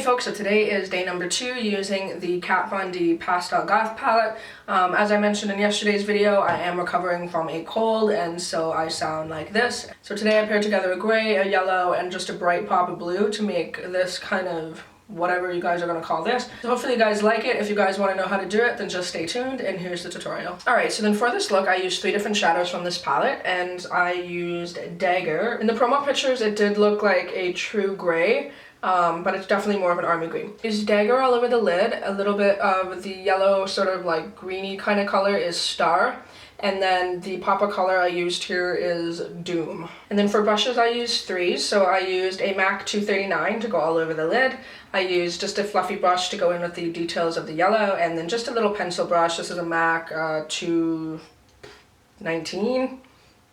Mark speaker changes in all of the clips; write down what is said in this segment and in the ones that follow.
Speaker 1: folks, so today is day number 2 using the Kat Von D Pastelgoth palette. As I mentioned in yesterday's video, I am recovering from a cold and so I sound like this. So today I paired together a gray, a yellow, and just a bright pop of blue to make this kind of whatever you guys are going to call this. So hopefully you guys like it. If you guys want to know how to do it, then just stay tuned and here's the tutorial. Alright, so then for this look I used 3 different shadows from this palette and I used Dagger. In the promo pictures it did look like a true gray, but it's definitely more of an army green. Is Dagger all over the lid. A little bit of the yellow sort of like greeny kind of color is Star. And then the pop of color I used here is Doom. And then for brushes I used 3, so I used a MAC 239 to go all over the lid. I used just a fluffy brush to go in with the details of the yellow, and then just a little pencil brush. This is a MAC 219.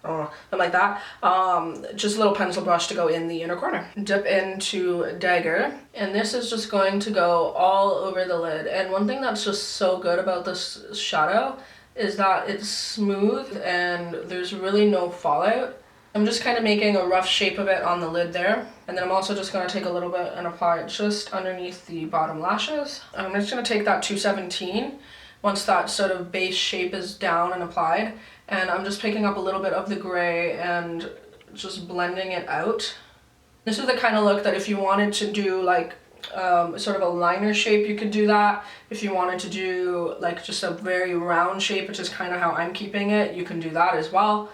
Speaker 1: Something like that. Just a little pencil brush to go in the inner corner. Dip into Dagger, and this is just going to go all over the lid. And one thing that's just so good about this shadow is that it's smooth and there's really no fallout. I'm just kind of making a rough shape of it on the lid there, and then I'm also just going to take a little bit and apply it just underneath the bottom lashes. I'm just going to take that 217 once that sort of base shape is down and applied, and I'm just picking up a little bit of the gray and just blending it out. This is the kind of look that if you wanted to do like sort of a liner shape, you could do that. If you wanted to do like just a very round shape, which is kind of how I'm keeping it, you can do that as well.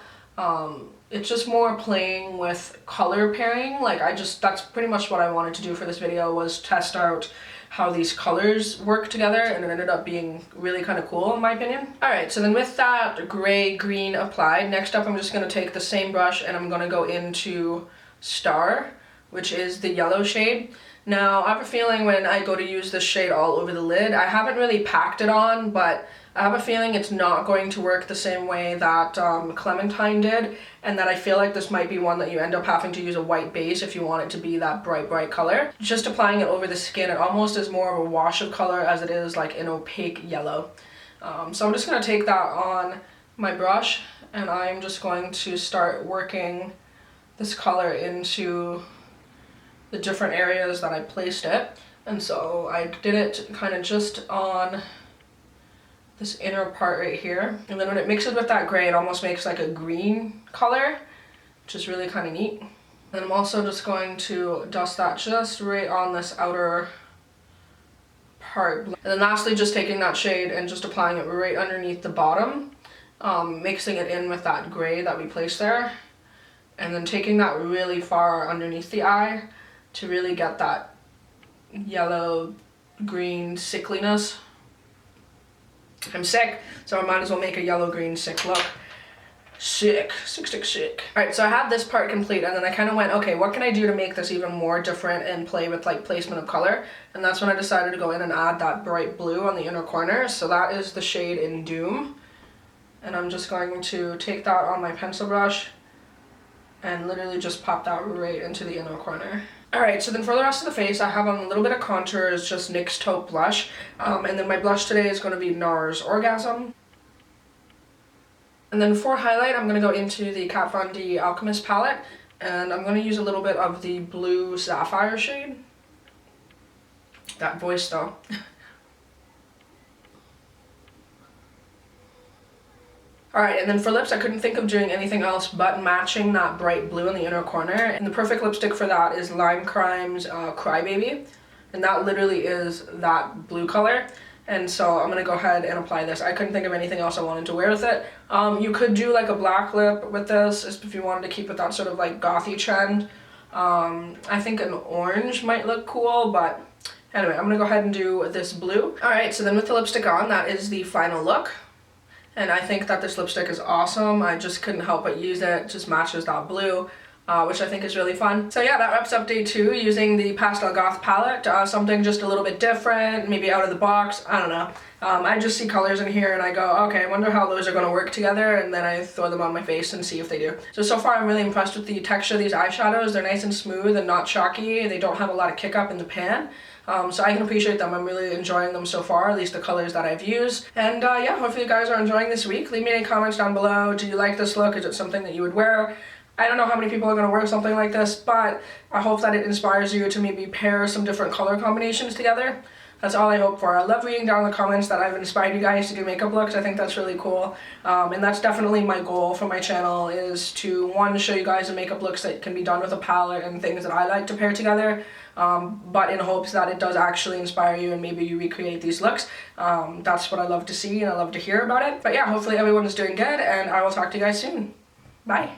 Speaker 1: It's just more playing with color pairing. Like that's pretty much what I wanted to do for this video, was test out how these colors work together, and it ended up being really kind of cool in my opinion. Alright, so then with that gray green applied, next up I'm just going to take the same brush and I'm going to go into Star, which is the yellow shade. Now I have a feeling when I go to use this shade all over the lid, I haven't really packed it on, but I have a feeling it's not going to work the same way that Clementine did, and that I feel like this might be one that you end up having to use a white base if you want it to be that bright color. Just applying it over the skin, it almost is more of a wash of color as it is like an opaque yellow. So I'm just going to take that on my brush and I'm just going to start working this color into the different areas that I placed it. And so I did it kind of just on this inner part right here, and then when it mixes with that gray it almost makes like a green color, which is really kind of neat. And I'm also just going to dust that just right on this outer part, and then lastly just taking that shade and just applying it right underneath the bottom, mixing it in with that gray that we placed there, and then taking that really far underneath the eye to really get that yellow green sickliness. I'm sick, so I might as well make a yellow green sick look. Sick. Alright, so I had this part complete, and then I kind of went, okay, what can I do to make this even more different and play with like placement of color? And that's when I decided to go in and add that bright blue on the inner corner. So that is the shade in Doom, and I'm just going to take that on my pencil brush and literally just pop that right into the inner corner. Alright, so then for the rest of the face I have on a little bit of contours, just NYX Taupe blush, and then my blush today is going to be NARS Orgasm. And then for highlight I'm going to go into the Kat Von D Alchemist palette, and I'm going to use a little bit of the blue sapphire shade. That voice though. Alright, and then for lips I couldn't think of doing anything else but matching that bright blue in the inner corner, and the perfect lipstick for that is Lime Crime's Crybaby, and that literally is that blue color. And so I'm going to go ahead and apply this. I couldn't think of anything else I wanted to wear with it. You could do like a black lip with this if you wanted to keep with that sort of like gothy trend. I think an orange might look cool, but anyway, I'm going to go ahead and do this blue. Alright, so then with the lipstick on, that is the final look. And I think that this lipstick is awesome. I just couldn't help but use it. It just matches that blue, which I think is really fun. So yeah, that wraps up day 2 using the Pastelgoth palette. Something just a little bit different, maybe out of the box, I don't know. I just see colors in here and I go, okay, I wonder how those are going to work together, and then I throw them on my face and see if they do. So far I'm really impressed with the texture of these eyeshadows. They're nice and smooth and not chalky. They don't have a lot of kick up in the pan. So I can appreciate them. I'm really enjoying them so far, at least the colors that I've used. And yeah, hopefully you guys are enjoying this week. Leave me any comments down below. Do you like this look? Is it something that you would wear? I don't know how many people are going to wear something like this, but I hope that it inspires you to maybe pair some different color combinations together. That's all I hope for. I love reading down the comments that I've inspired you guys to do makeup looks. I think that's really cool. And that's definitely my goal for my channel, is to, one, show you guys the makeup looks that can be done with a palette and things that I like to pair together, but in hopes that it does actually inspire you and maybe you recreate these looks. That's what I love to see and I love to hear about it. But yeah, hopefully everyone is doing good, and I will talk to you guys soon. Bye.